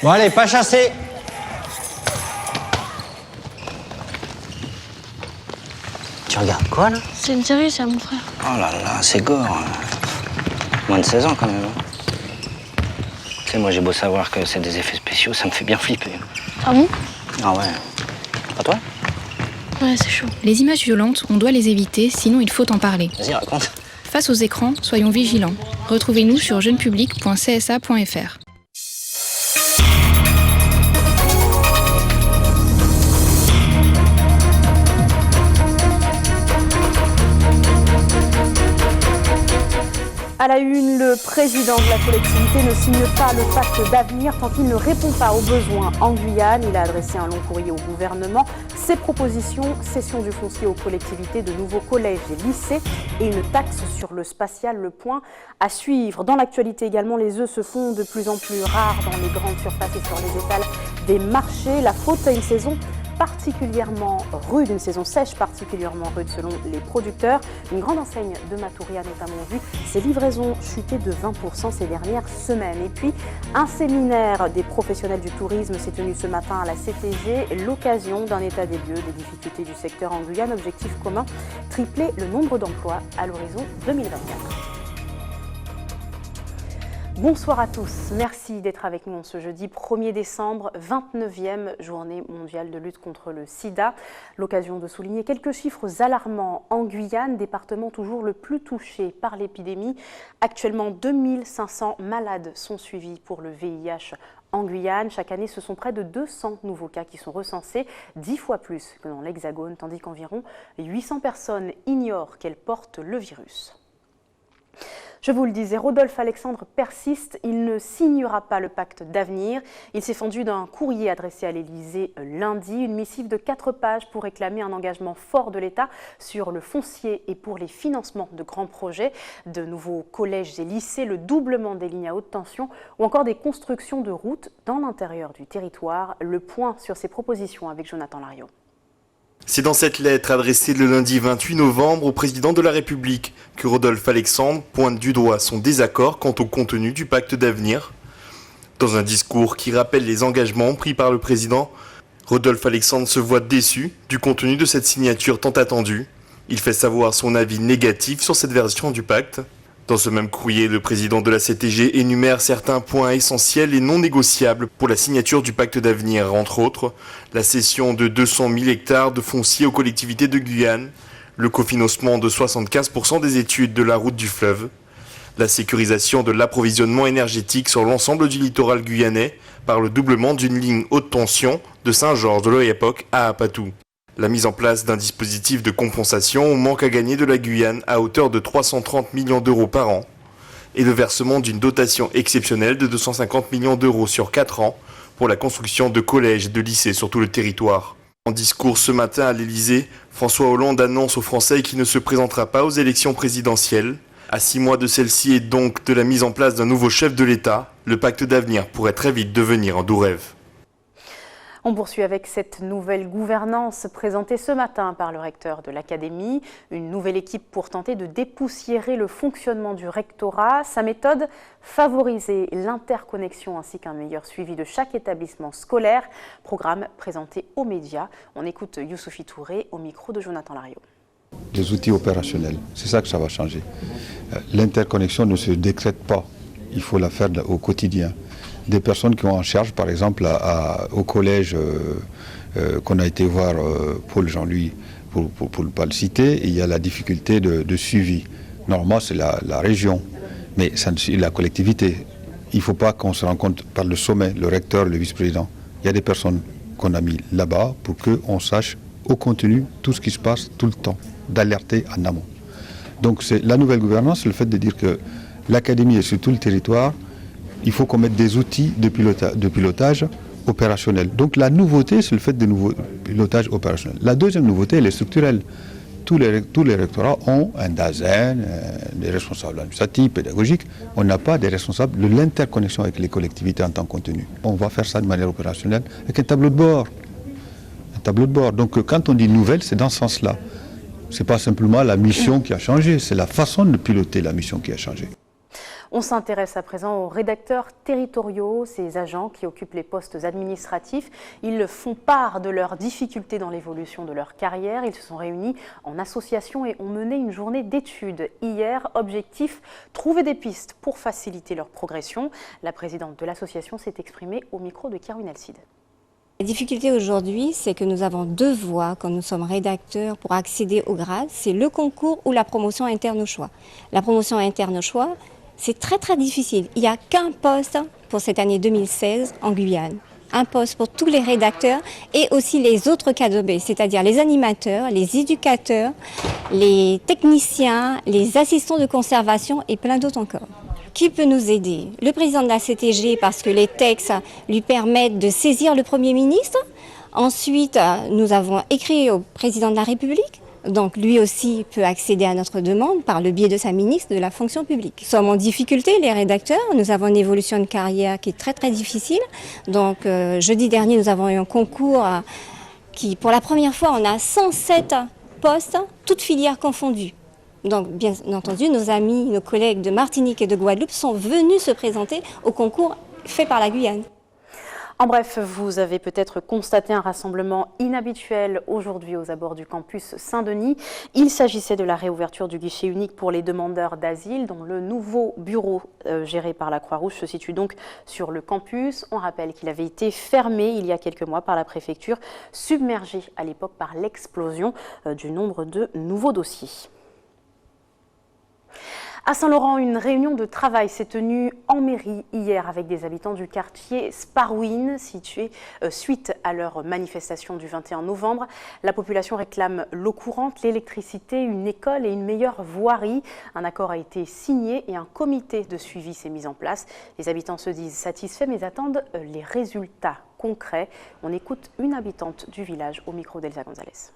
Bon allez, pas chasser. Tu regardes quoi, là? C'est une série, ça, mon frère. Oh là là, c'est gore. Moins de 16 ans, quand même. Tu sais, moi, j'ai beau savoir que c'est des effets spéciaux, ça me fait bien flipper. Ah bon? Ah ouais. Pas toi? Ouais, c'est chaud. Les images violentes, on doit les éviter, sinon il faut en parler. Vas-y, raconte. Face aux écrans, soyons vigilants. Retrouvez-nous sur jeunepublic.csa.fr. À la une, le président de la collectivité ne signe pas le pacte d'avenir tant qu'il ne répond pas aux besoins en Guyane. Il a adressé un long courrier au gouvernement. Ses propositions, cession du foncier aux collectivités, de nouveaux collèges et lycées et une taxe sur le spatial, le point à suivre. Dans l'actualité également, les œufs se font de plus en plus rares dans les grandes surfaces et sur les étals des marchés. La faute à une saison particulièrement rude, une saison sèche particulièrement rude selon les producteurs. Une grande enseigne de Matoury a notamment vu ses livraisons chuter de 20% ces dernières semaines. Et puis, un séminaire des professionnels du tourisme s'est tenu ce matin à la CTG, l'occasion d'un état des lieux des difficultés du secteur en Guyane. Objectif commun, tripler le nombre d'emplois à l'horizon 2024. Bonsoir à tous, merci d'être avec nous ce jeudi 1er décembre, 29e journée mondiale de lutte contre le sida. L'occasion de souligner quelques chiffres alarmants en Guyane, département toujours le plus touché par l'épidémie. Actuellement, 2500 malades sont suivis pour le VIH en Guyane. Chaque année, ce sont près de 200 nouveaux cas qui sont recensés, 10 fois plus que dans l'Hexagone, tandis qu'environ 800 personnes ignorent qu'elles portent le virus. Je vous le disais, Rodolphe Alexandre persiste, il ne signera pas le pacte d'avenir. Il s'est fendu d'un courrier adressé à l'Élysée lundi, une missive de 4 pages pour réclamer un engagement fort de l'État sur le foncier et pour les financements de grands projets, de nouveaux collèges et lycées, le doublement des lignes à haute tension ou encore des constructions de routes dans l'intérieur du territoire. Le point sur ces propositions avec Jonathan Lariot. C'est dans cette lettre adressée le lundi 28 novembre au président de la République que Rodolphe Alexandre pointe du doigt son désaccord quant au contenu du pacte d'avenir. Dans un discours qui rappelle les engagements pris par le président, Rodolphe Alexandre se voit déçu du contenu de cette signature tant attendue. Il fait savoir son avis négatif sur cette version du pacte. Dans ce même courrier, le président de la CTG énumère certains points essentiels et non négociables pour la signature du pacte d'avenir, entre autres la cession de 200 000 hectares de foncier aux collectivités de Guyane, le cofinancement de 75% des études de la route du fleuve, la sécurisation de l'approvisionnement énergétique sur l'ensemble du littoral guyanais par le doublement d'une ligne haute tension de Saint-Georges de l'Oyapock à Apatou. La mise en place d'un dispositif de compensation au manque à gagner de la Guyane à hauteur de 330 millions d'euros par an et le versement d'une dotation exceptionnelle de 250 millions d'euros sur 4 ans pour la construction de collèges et de lycées sur tout le territoire. En discours ce matin à l'Élysée, François Hollande annonce aux Français qu'il ne se présentera pas aux élections présidentielles. À 6 mois de celle-ci et donc de la mise en place d'un nouveau chef de l'État, le pacte d'avenir pourrait très vite devenir un doux rêve. On poursuit avec cette nouvelle gouvernance présentée ce matin par le recteur de l'Académie. Une nouvelle équipe pour tenter de dépoussiérer le fonctionnement du rectorat. Sa méthode, favoriser l'interconnexion ainsi qu'un meilleur suivi de chaque établissement scolaire. Programme présenté aux médias. On écoute Youssouphi Touré au micro de Jonathan Lariot. Les outils opérationnels, c'est ça que ça va changer. L'interconnexion ne se décrète pas, il faut la faire au quotidien. Des personnes qui ont en charge, par exemple, au collège qu'on a été voir Paul Jean-Louis, pour ne pas le citer, il y a la difficulté de suivi. Normalement, c'est la région, mais ça ne suit la collectivité. Il ne faut pas qu'on se rende compte par le sommet, le recteur, le vice-président. Il y a des personnes qu'on a mis là-bas pour qu'on sache au contenu tout ce qui se passe tout le temps, d'alerter en amont. Donc c'est la nouvelle gouvernance, le fait de dire que l'académie est sur tout le territoire. Il faut qu'on mette des outils de pilotage opérationnel. Donc la nouveauté, c'est le fait de nouveaux pilotage opérationnel. La deuxième nouveauté, elle est structurelle. Tous les rectorats ont un DAZEN, des responsables administratifs, pédagogiques. On n'a pas des responsables de l'interconnexion avec les collectivités en tant que contenu. On va faire ça de manière opérationnelle avec un tableau de bord. Un tableau de bord. Donc quand on dit nouvelle, c'est dans ce sens-là. Ce n'est pas simplement la mission qui a changé, c'est la façon de piloter la mission qui a changé. On s'intéresse à présent aux rédacteurs territoriaux, ces agents qui occupent les postes administratifs. Ils font part de leurs difficultés dans l'évolution de leur carrière. Ils se sont réunis en association et ont mené une journée d'études. Hier, objectif, trouver des pistes pour faciliter leur progression. La présidente de l'association s'est exprimée au micro de Kerwin Alcide. La difficulté aujourd'hui, c'est que nous avons deux voies quand nous sommes rédacteurs pour accéder au grade. C'est le concours ou la promotion interne au choix. La promotion interne au choix, c'est très difficile. Il n'y a qu'un poste pour cette année 2016 en Guyane. Un poste pour tous les rédacteurs et aussi les autres cadres B, c'est-à-dire les animateurs, les éducateurs, les techniciens, les assistants de conservation et plein d'autres encore. Qui peut nous aider? Le président de la CTG, parce que les textes lui permettent de saisir le Premier ministre. Ensuite, nous avons écrit au président de la République. Donc lui aussi peut accéder à notre demande par le biais de sa ministre de la fonction publique. Nous sommes en difficulté, les rédacteurs. Nous avons une évolution de carrière qui est très difficile. Donc jeudi dernier, nous avons eu un concours qui, pour la première fois, on a 107 postes, toutes filières confondues. Donc, bien entendu, nos amis, nos collègues de Martinique et de Guadeloupe sont venus se présenter au concours fait par la Guyane. En bref, vous avez peut-être constaté un rassemblement inhabituel aujourd'hui aux abords du campus Saint-Denis. Il s'agissait de la réouverture du guichet unique pour les demandeurs d'asile, dont le nouveau bureau géré par la Croix-Rouge se situe donc sur le campus. On rappelle qu'il avait été fermé il y a quelques mois par la préfecture, submergé à l'époque par l'explosion du nombre de nouveaux dossiers. À Saint-Laurent, une réunion de travail s'est tenue en mairie hier avec des habitants du quartier Sparwin, situé suite à leur manifestation du 21 novembre. La population réclame l'eau courante, l'électricité, une école et une meilleure voirie. Un accord a été signé et un comité de suivi s'est mis en place. Les habitants se disent satisfaits mais attendent les résultats concrets. On écoute une habitante du village au micro d'Elsa Gonzalez.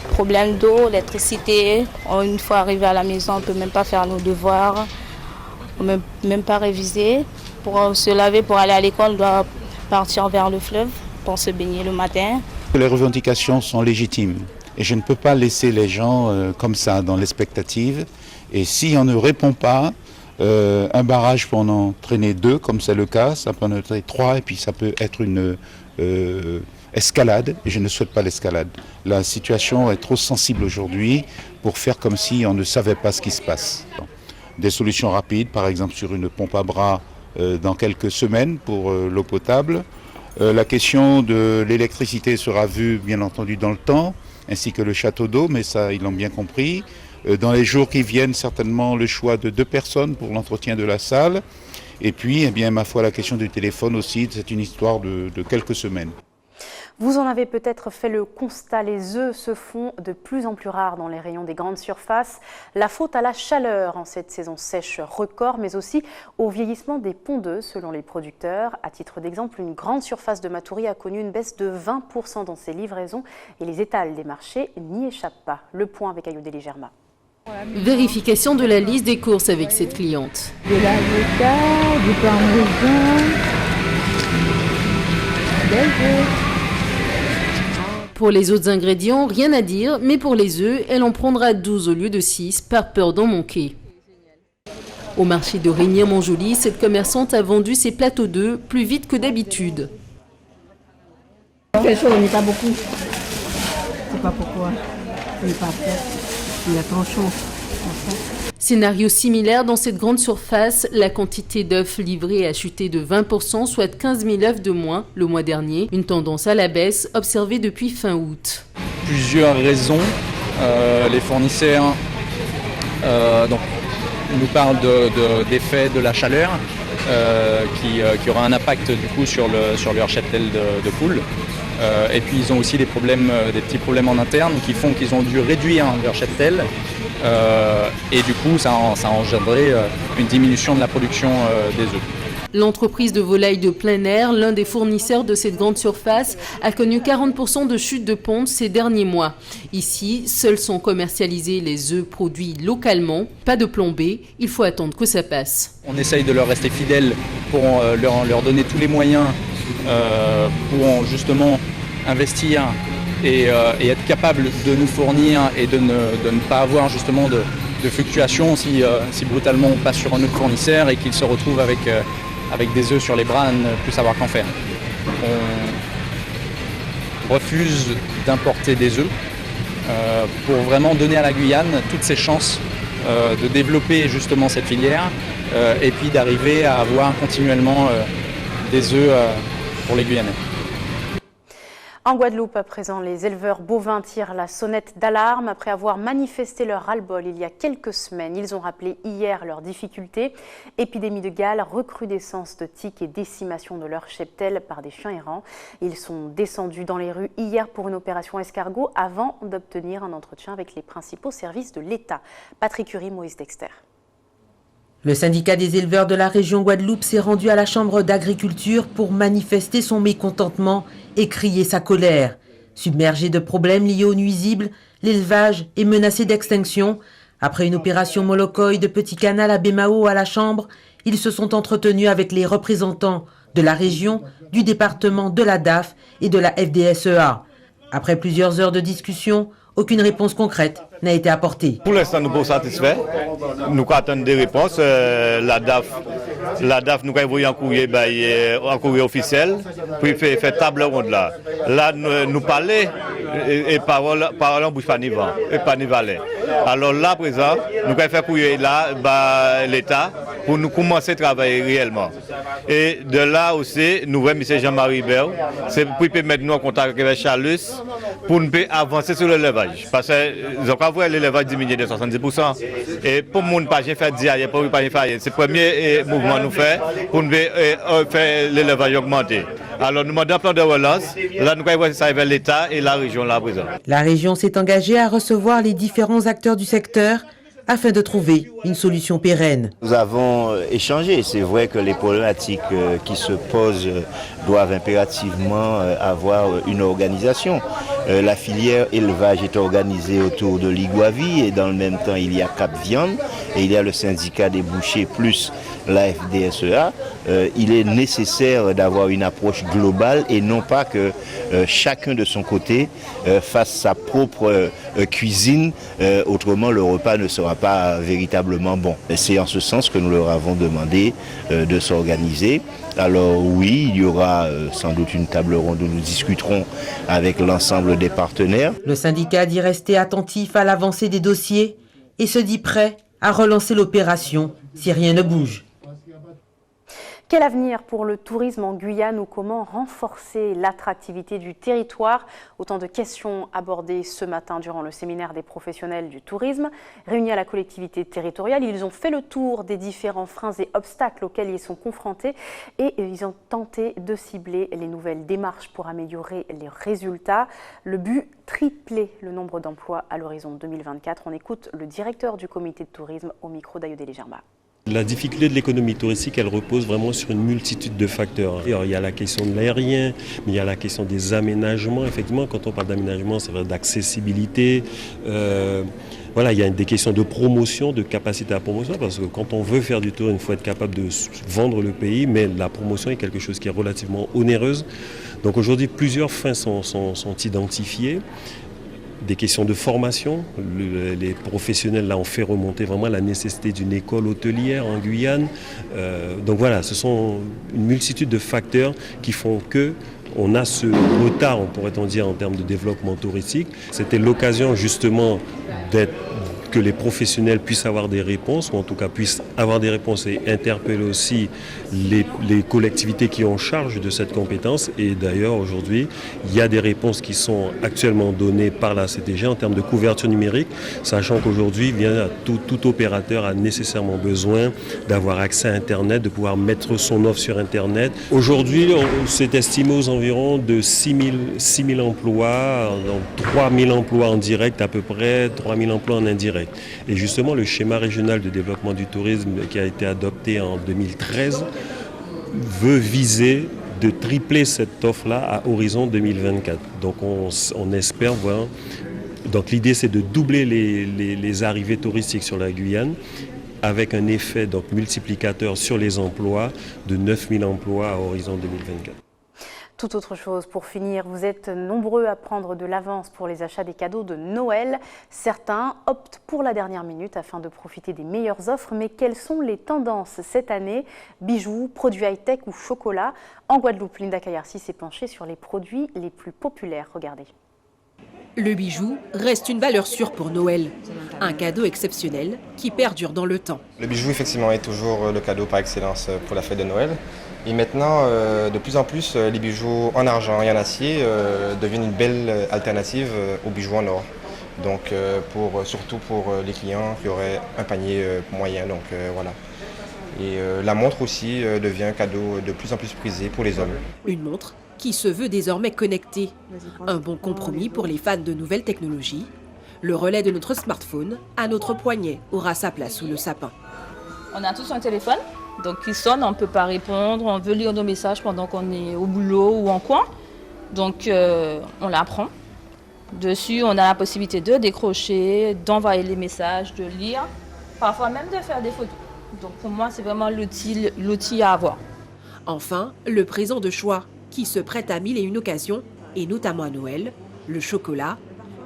Problème d'eau, électricité. Une fois arrivé à la maison, on ne peut même pas faire nos devoirs, on ne peut même pas réviser. Pour se laver, pour aller à l'école, on doit partir vers le fleuve pour se baigner le matin. Les revendications sont légitimes et je ne peux pas laisser les gens comme ça dans l'expectative. Et si on ne répond pas, un barrage peut en entraîner deux, comme c'est le cas, ça peut en entraîner trois et puis ça peut être une escalade, et je ne souhaite pas l'escalade. La situation est trop sensible aujourd'hui pour faire comme si on ne savait pas ce qui se passe. Des solutions rapides, par exemple sur une pompe à bras dans quelques semaines pour l'eau potable. La question de l'électricité sera vue bien entendu dans le temps, ainsi que le château d'eau, mais ça ils l'ont bien compris. Dans les jours qui viennent, certainement le choix de 2 personnes pour l'entretien de la salle. Et puis, eh bien, ma foi, la question du téléphone aussi, c'est une histoire de quelques semaines. Vous en avez peut-être fait le constat, les œufs se font de plus en plus rares dans les rayons des grandes surfaces. La faute à la chaleur en cette saison sèche record, mais aussi au vieillissement des pondeuses selon les producteurs. À titre d'exemple, une grande surface de Matoury a connu une baisse de 20% dans ses livraisons et les étals des marchés n'y échappent pas. Le point avec Ayoudélie Germa. Vérification de la liste des courses avec cette cliente. De l'avocat, du parmesan, des œufs. Pour les autres ingrédients, rien à dire, mais pour les œufs, elle en prendra 12 au lieu de 6, par peur d'en manquer. Au marché de Rénier-Montjoly, cette commerçante a vendu ses plateaux d'œufs plus vite que d'habitude. Il fait chaud, on n'est pas beaucoup. C'est pas pourquoi. On n'est pas prêt. Il y a trop chaud. Scénario similaire dans cette grande surface, la quantité d'œufs livrés a chuté de 20%, soit 15 000 œufs de moins le mois dernier. Une tendance à la baisse observée depuis fin août. Plusieurs raisons. Les fournisseurs nous parlent d'effet de la chaleur qui aura un impact du coup sur leur cheptel de poules. Et puis ils ont aussi des petits problèmes en interne qui font qu'ils ont dû réduire leur cheptel. Et du coup, ça a engendré une diminution de la production des œufs. L'entreprise de volailles de plein air, l'un des fournisseurs de cette grande surface, a connu 40% de chute de ponte ces derniers mois. Ici, seuls sont commercialisés les œufs produits localement. Pas de plan B, il faut attendre que ça passe. On essaye de leur rester fidèles pour leur donner tous les moyens pour justement investir et être capable de nous fournir et de ne pas avoir justement fluctuations si brutalement on passe sur un autre fournisseur et qu'il se retrouve avec des œufs sur les bras à ne plus savoir qu'en faire. On refuse d'importer des œufs pour vraiment donner à la Guyane toutes ses chances de développer justement cette filière et puis d'arriver à avoir continuellement des œufs pour les Guyanais. En Guadeloupe, à présent, les éleveurs bovins tirent la sonnette d'alarme. Après avoir manifesté leur ras-le-bol il y a quelques semaines, ils ont rappelé hier leurs difficultés. Épidémie de Gale, recrudescence de tiques et décimation de leur cheptel par des chiens errants. Ils sont descendus dans les rues hier pour une opération escargot avant d'obtenir un entretien avec les principaux services de l'État. Patrick Curie, Moïse Dexter. Le syndicat des éleveurs de la région Guadeloupe s'est rendu à la Chambre d'agriculture pour manifester son mécontentement et crier sa colère. Submergé de problèmes liés aux nuisibles, l'élevage est menacé d'extinction. Après une opération Molokoï de Petit Canal à Bémao à la Chambre, ils se sont entretenus avec les représentants de la région, du département, de la DAF et de la FDSEA. Après plusieurs heures de discussion, aucune réponse concrète n'a été apportée. Pour l'instant, nous sommes satisfaits. Nous attendons des réponses. La DAF nous a envoyé un courrier officiel, puis fait table ronde là. Là, nous parlons et parole en bouche pas ni vent, et pas ni valet. Alors là, présent, nous avons fait courrier là, l'État, pour nous commencer à travailler réellement. Et de là aussi, nous voyons M. Jean-Marie Bert, c'est pour mettre nous en contact avec Chalus, pour nous avancer sur l'élevage. Parce que l'élevage diminue de 70%. Et pour ne pas faire dire, c'est le premier mouvement nous fait pour nous faire l'élevage augmenter. Alors nous demandons un plan de relance. Là, nous avons ça avec l'État et la région là présent. La région s'est engagée à recevoir les différents acteurs du secteur afin de trouver une solution pérenne. Nous avons échangé. C'est vrai que les problématiques qui se posent doivent impérativement avoir une organisation. La filière élevage est organisée autour de l'Iguavi et dans le même temps il y a Cap Viande et il y a le syndicat des bouchers plus la FDSEA. Il est nécessaire d'avoir une approche globale et non pas que chacun de son côté fasse sa propre cuisine, autrement le repas ne sera pas véritablement bon. C'est en ce sens que nous leur avons demandé de s'organiser. Alors oui, il y aura sans doute une table ronde où nous discuterons avec l'ensemble des partenaires. Le syndicat dit rester attentif à l'avancée des dossiers et se dit prêt à relancer l'opération si rien ne bouge. Quel avenir pour le tourisme en Guyane ou comment renforcer l'attractivité du territoire? Autant de questions abordées ce matin durant le séminaire des professionnels du tourisme. Réunis à la collectivité territoriale, ils ont fait le tour des différents freins et obstacles auxquels ils sont confrontés et ils ont tenté de cibler les nouvelles démarches pour améliorer les résultats. Le but, tripler le nombre d'emplois à l'horizon 2024. On écoute le directeur du comité de tourisme au micro d'Ayodele Germa. La difficulté de l'économie touristique, elle repose vraiment sur une multitude de facteurs. Alors, il y a la question de l'aérien, mais il y a la question des aménagements. Effectivement, quand on parle d'aménagement, c'est vrai d'accessibilité. Voilà, il y a des questions de promotion, de capacité à promotion, parce que quand on veut faire du tourisme, il faut être capable de vendre le pays, mais la promotion est quelque chose qui est relativement onéreuse. Donc aujourd'hui, plusieurs freins sont identifiés. Des questions de formation, les professionnels là ont fait remonter vraiment la nécessité d'une école hôtelière en Guyane. Donc voilà, ce sont une multitude de facteurs qui font que on a ce retard, on pourrait dire, en termes de développement touristique. C'était l'occasion justement que les professionnels puissent avoir des réponses, ou en tout cas puissent avoir des réponses et interpeller aussi les collectivités qui ont charge de cette compétence. Et d'ailleurs, aujourd'hui, il y a des réponses qui sont actuellement données par la CTG en termes de couverture numérique, sachant qu'aujourd'hui, tout opérateur a nécessairement besoin d'avoir accès à Internet, de pouvoir mettre son offre sur Internet. Aujourd'hui, on s'est estimé aux environs de 6 000 emplois, 3 000 emplois en direct à peu près, 3 000 emplois en indirect. Et justement, le schéma régional de développement du tourisme qui a été adopté en 2013 veut viser de tripler cette offre-là à horizon 2024. Donc on espère voir. Donc l'idée, c'est de doubler les arrivées touristiques sur la Guyane avec un effet multiplicateur sur les emplois de 9 000 emplois à horizon 2024. Tout autre chose pour finir, vous êtes nombreux à prendre de l'avance pour les achats des cadeaux de Noël. Certains optent pour la dernière minute afin de profiter des meilleures offres. Mais quelles sont les tendances cette année? Bijoux, produits high-tech ou chocolat? En Guadeloupe, Linda Kayarsi s'est penchée sur les produits les plus populaires. Regardez. Le bijou reste une valeur sûre pour Noël. Un cadeau exceptionnel qui perdure dans le temps. Le bijou, effectivement, est toujours le cadeau par excellence pour la fête de Noël. Et maintenant, de plus en plus, les bijoux en argent et en acier deviennent une belle alternative aux bijoux en or. Donc, surtout pour les clients qui auraient un panier moyen. Donc, voilà. Et la montre aussi devient un cadeau de plus en plus prisé pour les hommes. Une montre qui se veut désormais connectée. Un bon compromis pour les fans de nouvelles technologies. Le relais de notre smartphone à notre poignet aura sa place sous le sapin. On a tous un téléphone, donc il sonne, on ne peut pas répondre, on veut lire nos messages pendant qu'on est au boulot ou en coin. Donc on la prend. Dessus, on a la possibilité de décrocher, d'envoyer les messages, de lire, parfois même de faire des photos. Donc pour moi, c'est vraiment l'outil à avoir. Enfin, le présent de choix qui se prête à mille et une occasions, et notamment à Noël, le chocolat,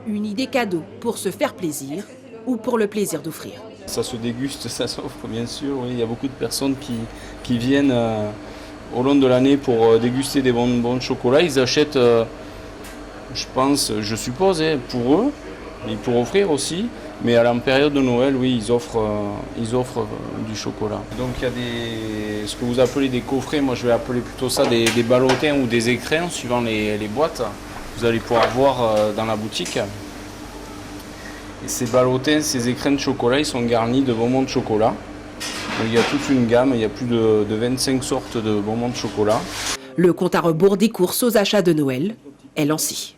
une idée cadeau pour se faire plaisir ou pour le plaisir d'offrir. Ça se déguste, ça s'offre bien sûr. Oui. Il y a beaucoup de personnes qui viennent au long de l'année pour déguster des bons chocolats. Ils achètent, je suppose, pour eux, et pour offrir aussi. Mais en période de Noël, oui, ils offrent du chocolat. Donc il y a ce que vous appelez des coffrets, moi je vais appeler plutôt ça des ballotins ou des écrins, suivant les boîtes. Vous allez pouvoir voir dans la boutique. Et ces ballotins, ces écrins de chocolat, ils sont garnis de bonbons de chocolat. Donc il y a toute une gamme, il y a plus de 25 sortes de bonbons de chocolat. Le compte à rebours des courses aux achats de Noël est lancé.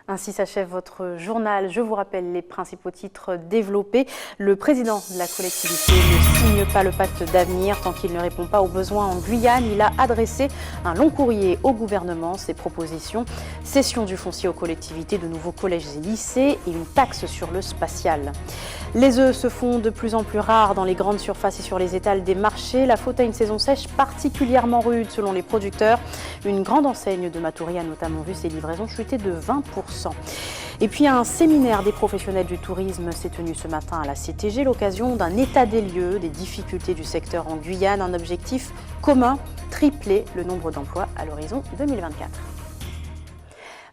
Ainsi s'achève votre journal. Je vous rappelle les principaux titres développés. Le président de la collectivité ne signe pas le pacte d'avenir tant qu'il ne répond pas aux besoins en Guyane. Il a adressé un long courrier au gouvernement. Ses propositions, cession du foncier aux collectivités, de nouveaux collèges et lycées et une taxe sur le spatial. Les œufs se font de plus en plus rares dans les grandes surfaces et sur les étals des marchés. La faute à une saison sèche particulièrement rude selon les producteurs. Une grande enseigne de Matoury a notamment vu ses livraisons chuter de 20%. Et puis un séminaire des professionnels du tourisme s'est tenu ce matin à la CTG, l'occasion d'un état des lieux des difficultés du secteur en Guyane. Un objectif commun, tripler le nombre d'emplois à l'horizon 2024.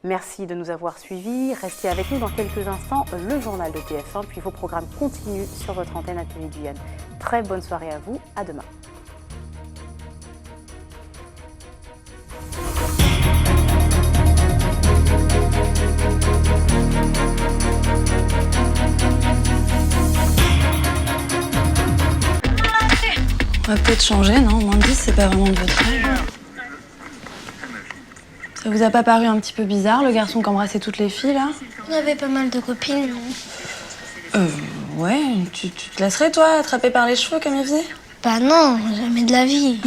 Merci de nous avoir suivis. Restez avec nous dans quelques instants, le journal de TF1, puis vos programmes continuent sur votre antenne à Télé Guyane. Très bonne soirée à vous, à demain. On va peut-être changer, non? Moins de 10, c'est pas vraiment de votre âge. Ça vous a pas paru un petit peu bizarre, le garçon qui embrassait toutes les filles, là? On avait pas mal de copines, non? Ouais, tu te laisserais, toi, attraper par les cheveux comme il faisait? Bah non, jamais de la vie.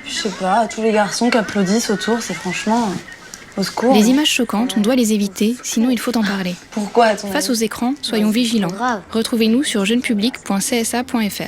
Je sais pas, tous les garçons qui applaudissent autour, c'est franchement... au secours. Les images choquantes, on doit les éviter, sinon il faut en parler. Pourquoi, à ton avis ? Face aux écrans, soyons vigilants. Retrouvez-nous sur jeunepublic.csa.fr.